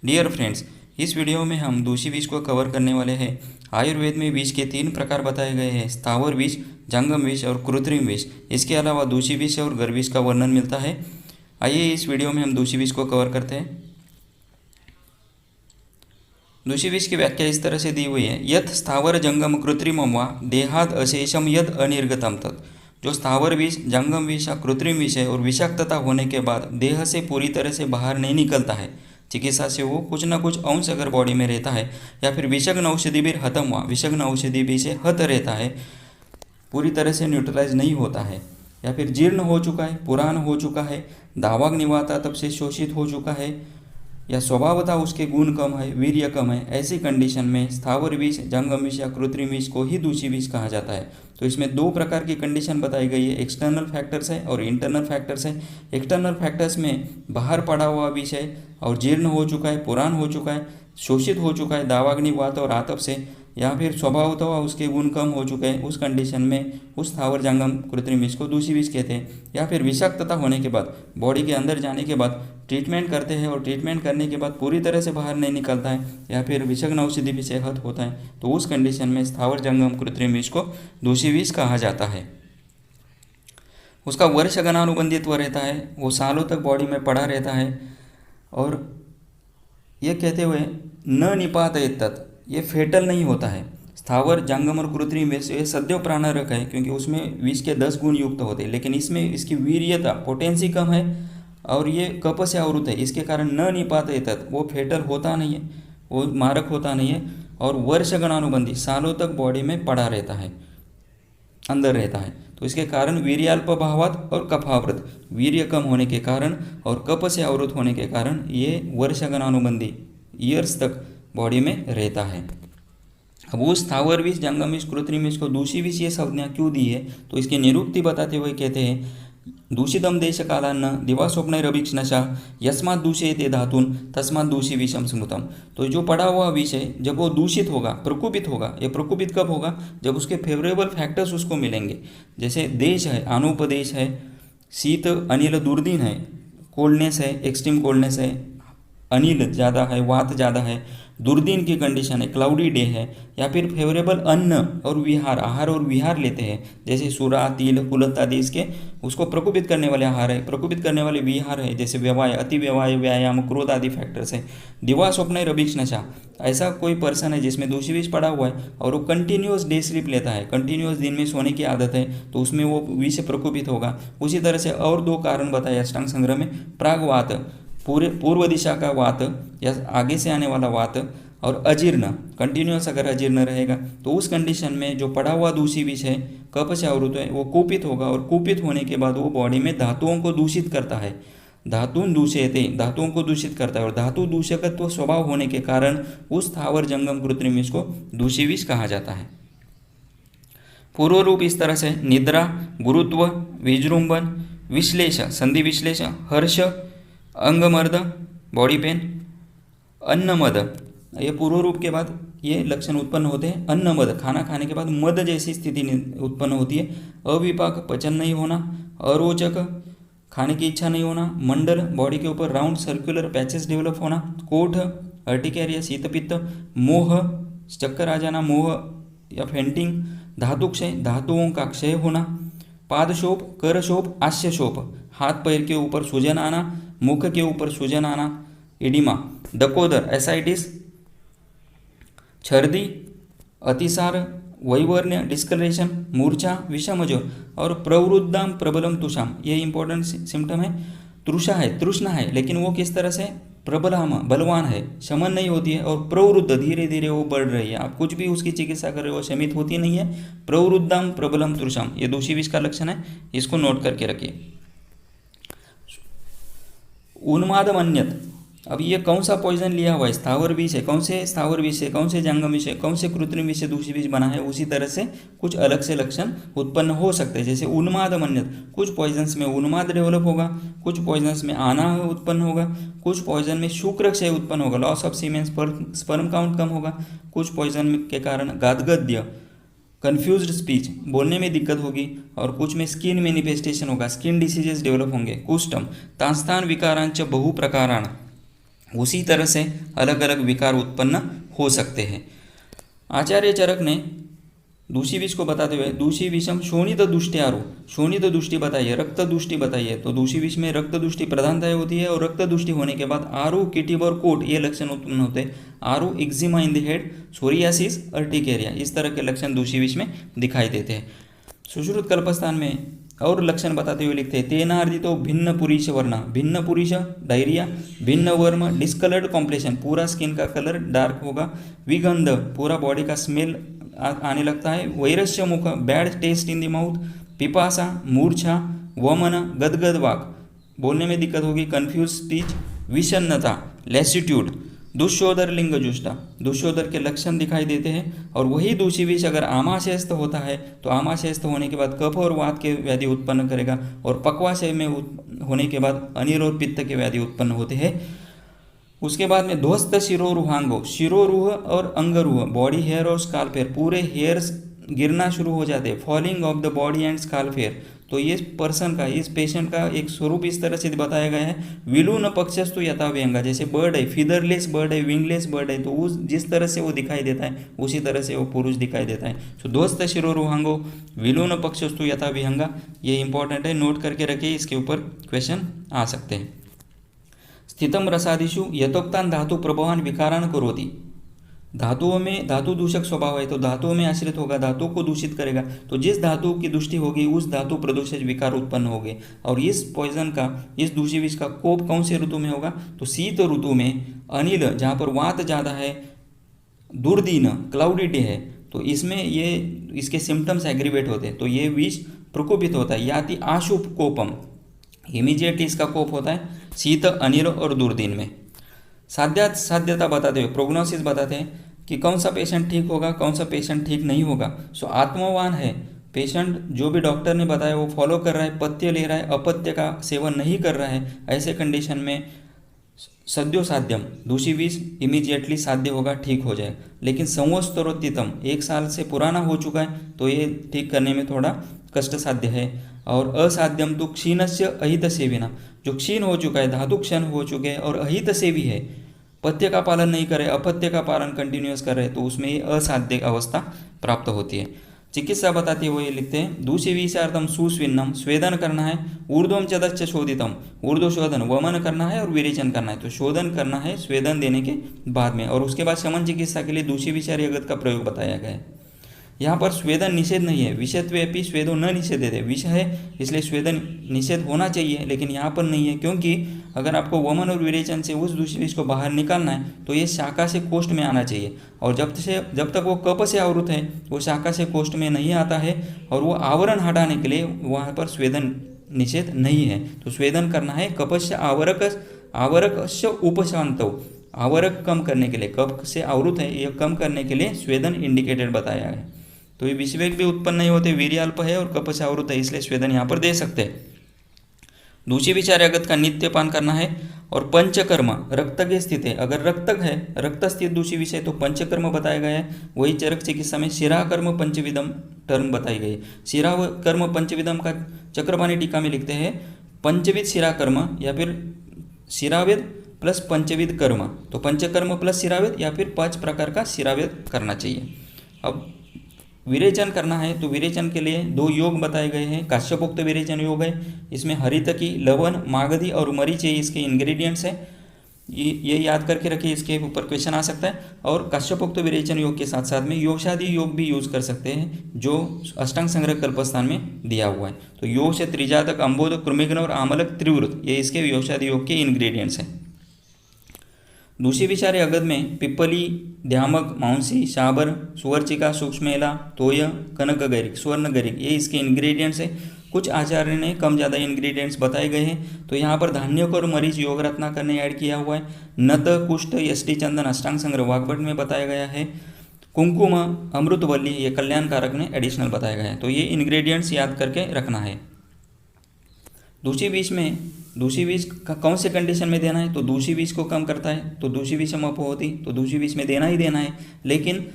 Dear friends, इस video में हम दूषी विष को कवर करने वाले हैं। आयुर्वेद में विष के 3 प्रकार बताए गए हैं: स्थावर विष, जंगम विष और कृत्रिम विष। इसके अलावा दूषी विष और गर विष का वर्णन मिलता है। आइए इस वीडियो में हम दूषी विष को कवर करते हैं। दूषी विष की व्याख्या इस तरह से दी हुई है: यथ स्थावर जंगम कृत्रिमम वा देहाद अशेषम यद अनिर्गतम तत्। जो स्थावर विष, जंगम विष या कृत्रिम विष है और विषाक्तता होने के बाद देह से पूरी तरह से बाहर नहीं निकलता है, चिकित्सा से वो कुछ ना कुछ अंश अगर बॉडी में रहता है, या फिर विषग्न औषधि भी हतम हुआ, विषग्न औषधि भी से हत रहता है, पूरी तरह से न्यूट्रलाइज नहीं होता है, या फिर जीर्ण हो चुका है, पुरान हो चुका है, दावाग निवाता तब से शोषित हो चुका है, या स्वभावतः उसके गुण कम है, वीर्य कम है, ऐसी कंडीशन में स्थावर विष, जंगम विष या कृत्रिम विष को ही दूषी विष कहा जाता है। तो इसमें 2 प्रकार की कंडीशन बताई गई है: एक्सटर्नल फैक्टर्स है और इंटरनल फैक्टर्स है। एक्सटर्नल फैक्टर्स में बाहर पड़ा हुआ विष है और जीर्ण हो चुका है, पुरान हो चुका है, शोषित हो चुका है दावाग्नि वात और आतप से, या फिर स्वभावतः उसके गुण कम हो चुके हैं, उस कंडीशन में उस स्थावर जंगम कृत्रिम विष को दूषी विष कहते हैं। या फिर विषाक्तता होने के बाद, बॉडी के अंदर जाने के बाद ट्रीटमेंट करते हैं और ट्रीटमेंट करने के बाद पूरी तरह से बाहर नहीं निकलता है, या फिर विषग्न औषधि भी से हत होता है, तो उस कंडीशन में स्थावर जंगम कृत्रिम विष को दूषी विष कहा जाता है। उसका वर्षगणानुबंधित्व रहता है, वो सालों तक बॉडी में पड़ा रहता है। और ये कहते हुए न निपातयेत तत्, ये फेटल नहीं होता है। स्थावर जंगम और कृत्रिम विष ये सद्यो प्राणरक है, क्योंकि उसमें विष के 10 गुण युक्त होते हैं, लेकिन इसमें इसकी वीर्यता, पोटेंसी कम है और ये कप से आवृत है। इसके कारण न निपातयेत तत्, वो फेटल होता नहीं है, वो मारक होता नहीं है, और वर्षगणानुबंधी सालों तक बॉडी में पड़ा रहता है, अंदर रहता है। तो इसके कारण वीर्याल्प भावात और कफावृत, वीर्य कम होने के कारण और कप से आवृत होने के कारण ये वर्षगणानुबंधी ईयर्स तक बॉडी में रहता है। अब वो स्थावर विष, जंगम विष, कृत्रिम विष को दूषी विष ये संज्ञा क्यों दी है, तो इसकी निरुक्ति बताते हुए कहते हैं: दूषितम देश कालान्न दिवास्वप्नैरभिष्णशा यस्मात् दूषयते धातून तस्मात् दूषी विषम स्मृतम। तो जो पड़ा हुआ विष है, जब वो दूषित होगा, प्रकुपित होगा, ये प्रकुपित कब होगा? जब उसके फेवरेबल फैक्टर्स उसको मिलेंगे। जैसे देश है, अनुपदेश है, शीत अनिल दुर्दिन है, कोल्डनेस है, एक्सट्रीम कोल्डनेस है, अनिल ज़्यादा है, वात ज़्यादा है, दुर्दिन की कंडीशन है, क्लाउडी डे है, या फिर फेवरेबल अन्न और विहार, आहार और विहार लेते हैं, जैसे सूरा, तिल, कुलत आदि इसके उसको प्रकोपित करने वाले आहार है, प्रकोपित करने वाले विहार है, जैसे व्यवाय, अति व्यवाय, व्यायाम, क्रोध आदि फैक्टर्स है। दिवा स्वप्नैरभिष्णशा, ऐसा कोई पर्सन है जिसमें दूषी विष पड़ा हुआ है और वो कंटिन्यूस डे स्लीप लेता है, कंटिन्यूस दिन में सोने की आदत है, तो उसमें वो विष प्रकोपित होगा। उसी तरह से और 2 कारण बताए अष्टांग संग्रह में: प्रागवात, पूर्व दिशा का वात या आगे से आने वाला वात, और अजीर्ण, कंटिन्यूस अगर अजीर्ण रहेगा तो उस कंडीशन में जो पड़ा हुआ दूषी विष है, कफ से आवृत है, वो कुपित होगा, और कुपित होने के बाद वो बॉडी में धातुओं को दूषित करता है। धातुन दूषयते, धातुओं को दूषित करता है, और धातु दूषकत्व स्वभाव होने के कारण उस स्थावर जंगम कृत्रिम विष को दूषी विष कहा जाता है। पूर्व रूप इस तरह से: निद्रा, गुरुत्व, विजृंभण, विश्लेष, संधि विश्लेष, हर्ष, अंगमर्द, बॉडी पेन, अन्नमद। ये पूर्व रूप के बाद ये लक्षण उत्पन्न होते हैं। अन्नमद, खाना खाने के बाद मद जैसी स्थिति उत्पन्न होती है। अविपाक, पचन नहीं होना। अरोचक, खाने की इच्छा नहीं होना। मंडल, बॉडी के ऊपर राउंड सर्कुलर पैचेस डेवलप होना। कोठ, अर्टिकेरिया, शीतपित्त। मोह, चक्कर आ जाना, मोह या फेंटिंग। धातु क्षय, धातुओं का क्षय होना। पादशोप, करशोप, आस्यशोप, हाथ पैर के ऊपर सूजन आना, मुख के ऊपर सूजन आना। एडिमा, दकोदर, एसाइटिस, छर्दी, अतिसार, वैवर्ण्य, डिस्कलरेशन, मूर्छा, विषमज, और प्रवृद्धाम प्रबलम तुषाम, ये इंपॉर्टेंट सिम्टम है। तृषा है, तृष्णा है, लेकिन वो किस तरह से? प्रबलाम, बलवान है, शमन नहीं होती है, और प्रवृद्ध, धीरे धीरे वो बढ़ रही है। आप कुछ भी उसकी चिकित्सा कर रहे हो, शमित होती नहीं है। प्रवृद्धाम प्रबलम तृषाम, ये दूषी विष का लक्षण है, इसको नोट करके रखिए। उन्मादमन्यत, अब ये कौन सा पॉइजन लिया हुआ है? स्थावर विष है, कौन से स्थावर विष है, कौन से जंगम विष है, कौन से कृत्रिम विष से दूषी विष बना है, उसी तरह से कुछ अलग से लक्षण उत्पन्न हो सकते हैं। जैसे उन्मादमन्यत, कुछ पॉइजन्स में उन्माद डेवलप होगा, कुछ पॉइजन्स में आना उत्पन्न होगा, कुछ पॉइजन में शुक्र क्षय उत्पन्न होगा, loss of semen, sperm count कम होगा, कुछ पॉइजन के कारण गादगद्य, कन्फ्यूज्ड स्पीच, बोलने में दिक्कत होगी, और कुछ में स्किन मैनिफेस्टेशन होगा, स्किन डिसीजेस डेवलप होंगे। कुष्ठम, तांस्तान विकारांच बहुप्रकाराण, उसी तरह से अलग अलग विकार उत्पन्न हो सकते हैं। आचार्य चरक ने दूषी विष को बताते हुए दूषी विषम शोणित दुष्टियारो, शोणित दुष्टि बताइए, रक्त दुष्टि बताइए। तो दूषी विष में रक्त दुष्टि प्रधानतः होती है और रक्त दुष्टि होने के बाद आरू, किटिब और कोट ये लक्षण उत्पन्न होते हैं। आरू eczema in the head, psoriasis, urticaria, इस तरह के लक्षण दूषी विष में दिखाई देते हैं। सुश्रुत कल्पस्थान में और लक्षण बताते हुए लिखते हैं तेनार्दितो भिन्न पुरुष वर्ण, भिन्न पुरुष डायरिया, भिन्न वर्म, डिस्कलर्ड कॉम्प्लेशन, पूरा स्किन का कलर डार्क होगा, विगंध, पूरा बॉडी का स्मेल आने लगता है, वैरस्य मुख, bad taste in the mouth, पिपासा, मूर्छा, वमन, गदगद वाक, बोलने में दिक्कत होगी, कन्फ्यूज स्पीच, विषन्नता, लैसिट्यूड, दुष्योदर लिंग जुष्टा, दुष्योदर के लक्षण दिखाई देते हैं। और वही दूषी विष अगर आमाशयस्थ होता है तो आमाशयस्थ होने के बाद कफ और वात के व्याधि उत्पन्न करेगा, और पक्वाशय में होने के बाद अनिर और पित्त के व्याधि उत्पन्न होते हैं। उसके बाद में ध्वस्त शिरोरुहांगो, शिरोरुह और अंगरूह, बॉडी हेयर और स्काल्प हेयर, पूरे हेयर्स गिरना शुरू हो जाते हैं, falling of the body and scalp hair. तो ये पर्सन का, इस पेशेंट का एक स्वरूप इस तरह से बताया गया है, विलून पक्षस्तु यथा व्यंगा, जैसे बर्ड है, फीदरलेस बर्ड है, विंगलेस बर्ड है, तो उस जिस तरह से वो दिखाई देता है उसी तरह से वो पुरुष दिखाई देता है। तो ध्वस्त शिरोरुहांगो, विलून पक्षस्तु यथा विहंगा, ये इंपॉर्टेंट है, नोट करके रखिए, इसके ऊपर क्वेश्चन आ सकते हैं। स्थितम रसादिषु यथोक्तान धातु प्रभावान विकारान करोति, धातुओं में धातु दूषक स्वभाव है तो धातुओं में आश्रित होगा, धातु को दूषित करेगा, तो जिस धातु की दुष्टि होगी उस धातु प्रदूषक विकार उत्पन्न होंगे। और इस पॉइजन का, इस दूषी विष का कोप कौन से ऋतु में होगा, तो शीत ऋतु में, अनिल जहाँ पर वात ज़्यादा है, दुर्दीन क्लाउडी डे है, तो इसमें ये इसके सिम्टम्स एग्रीवेट होते हैं, तो ये विष प्रकोपित होता है। याति आशुप कोपम, इमीडिएटली इसका कोप होता है शीत, अनिल और दुर्दीन में। साध्यता बताते हुए प्रोग्नोसिस बताते हैं कि कौन सा पेशेंट ठीक होगा, कौन सा पेशेंट ठीक नहीं होगा। सो आत्मवान है पेशेंट, जो भी डॉक्टर ने बताया वो फॉलो कर रहा है, पथ्य ले रहा है, अपत्य का सेवन नहीं कर रहा है, ऐसे कंडीशन में सद्यो साध्यम, दूषी विष इमीडिएटली साध्य होगा, ठीक हो जाए। लेकिन संवत्सरोत्थितम, 1 साल से पुराना हो चुका है तो ये ठीक करने में थोड़ा कष्ट साध्य है। और असाध्यम तो क्षीणस्य अहित सेविना, जो क्षीण हो चुका है, धातु क्षण हो चुके हैं और अहित सेवी है, पथ्य का पालन नहीं करे, अपत्य का पालन कंटिन्यूस कर रहे, तो उसमें ये असाध्य अवस्था प्राप्त होती है। चिकित्सा बताती है वो ये लिखते हैं दूषी विषार्थम सुस्विन्नम, स्वेदन करना है, ऊर्ध्वम चदच्च शोधितम, ऊर्ध्व शोधन, वमन करना है और विरेचन करना है, तो शोधन करना है स्वेदन देने के बाद में। और उसके बाद शमन चिकित्सा के लिए दूषी विषारी अगत का प्रयोग बताया गया है। यहाँ पर स्वेदन निषेध नहीं है, विषत्वेपि स्वेदो न निषेधते, विष है इसलिए स्वेदन निषेध होना चाहिए, लेकिन यहाँ पर नहीं है, क्योंकि अगर आपको वमन और विरेचन से उस दूषित विष को बाहर निकालना है तो ये शाखा से कोष्ठ में आना चाहिए, और जब तक वो कप से आवृत है वो शाखा से कोष्ठ में नहीं आता है, और वो आवरण हटाने के लिए वहाँ पर स्वेदन निषेध नहीं है। तो स्वेदन करना है कपस्य आवरकस्य उपशांतौ, आवरक कम करने के लिए, कप से आवृत है ये कम करने के लिए स्वेदन इंडिकेटेड बताया है। तो ये विषवेग भी उत्पन्न नहीं होते, वीर्याल्प है और कप से आवृत है, इसलिए स्वेदन यहाँ पर दे सकते हैं। दूषी विषारी अगत का नित्य पान करना है। और पंचकर्म, रक्तज्ञ स्थित है, अगर रक्तक है, रक्त स्थित दूषी विषय, तो पंचकर्म बताया गया है। वही चरक चिकित्सा में शिराकर्म पंचविधम टर्म बताई गई। शिरा कर्म पंचविधम का चक्रपाणी टीका में लिखते हैं पंचविध शिराकर्म या फिर शिरावेद प्लस पंचविध कर्म, तो पंचकर्म प्लस शिरावेद या फिर 5 प्रकार का शिरावेद करना चाहिए। अब विरेचन करना है तो विरेचन के लिए 2 योग बताए गए हैं, काश्यपोक्त विरेचन योग है, इसमें हरितकी, लवण, मागधी और मरीच ये इसके इंग्रेडिएंट्स हैं, ये याद करके रखिए, इसके ऊपर क्वेश्चन आ सकता है। और काश्यपोक्त विरेचन योग के साथ साथ में योषादि योग भी यूज कर सकते हैं जो अष्टांग संग्रह कल्पस्थान में दिया हुआ है। तो योग से त्रिजातक, अम्बोध, कृमिघ्न और आमलक, त्रिवृत ये इसके योषादि योग के इंग्रेडिएंट्स हैं। दूषी विषारी अगध में पिप्पली, ध्यामक, माउंसी, शाबर, सुवर्चिका, सूक्ष्मेला, तोय, कनक गरिक, स्वर्ण गरिक ये इसके इंग्रेडिएंट्स हैं। कुछ आचार्य ने कम ज़्यादा इंग्रेडिएंट्स बताए गए हैं, तो यहाँ पर धान्यक और मरीच योग रत्नाकर ने ऐड किया हुआ है। नत, कुष्ठ, यष्टि, चंदन अष्टांग संग्रह वाग्भट में बताया गया है। कुंकुम, अमृतवल्ली ये कल्याण कारक ने एडिशनल बताया गया है। तो ये इंग्रेडिएंट्स याद करके रखना है। दूषी विष का कौन से कंडीशन में देना है, तो दूषी विष को कम करता है, तो दूषी विषम अपहोति, तो दूषी विष में देना ही देना है। लेकिन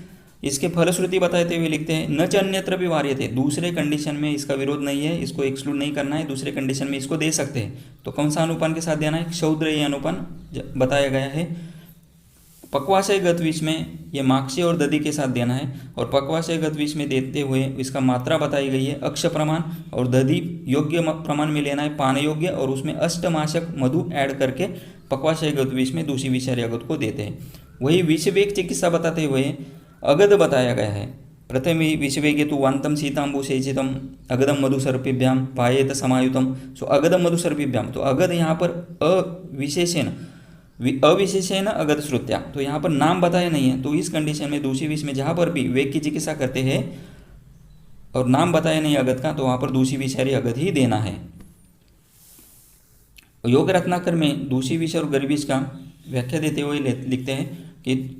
इसके फलश्रुति बताते हुए लिखते हैं न च अन्यत्र भी वार्यते, दूसरे कंडीशन में इसका विरोध नहीं है, इसको एक्सक्लूड नहीं करना है, दूसरे कंडीशन में इसको दे सकते हैं। तो कौन सा अनुपान के साथ देना है? क्षौद्रयी अनुपान बताया गया है। पक्वाशय गतविष में ये माक्षी और दधि के साथ देना है, और पक्वाशय गतविष में देते हुए इसका मात्रा बताई गई है अक्ष प्रमाण, और दधि योग्य प्रमाण में लेना है पान योग्य, और उसमें अष्टमाशक मधु ऐड करके पक्वाशय गतविष में दूषी विषारी अगध को देते हैं। वही विषवेग चिकित्सा बताते हुए अगध बताया गया है। प्रथम विषवेगे तो वांतम सीतांबु सेचितम अगधम मधुसर्पिभ्याम पायेत समायुतम। सो अगधम मधुसर्पिभ्याम, तो अगध यहाँ पर अविशेषेण अगध श्रुत्या, तो यहाँ पर नाम बताया नहीं है। तो इस कंडीशन में दूषी विष में जहाँ पर भी वेग की चिकित्सा करते हैं और नाम बताया नहीं अगध का, तो वहाँ पर दूषी विषारी अगध ही देना है। योग रत्नाकर में दूषी विष और गर्विष का व्याख्या देते हुए लिखते हैं कि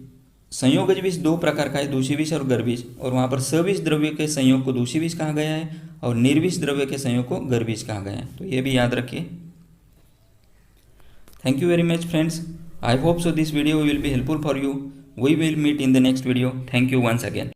संयोगज विष दो प्रकार का है, दूषी विष और गर्विष, और वहाँ पर सविष द्रव्य के संयोग को दूषी विष कहा गया है और निर्विष द्रव्य के संयोग को गर्विष कहा गया है। तो ये भी याद रखिए। Thank you very much friends. I hope so this video will be helpful for you. We will meet in the next video. Thank you once again.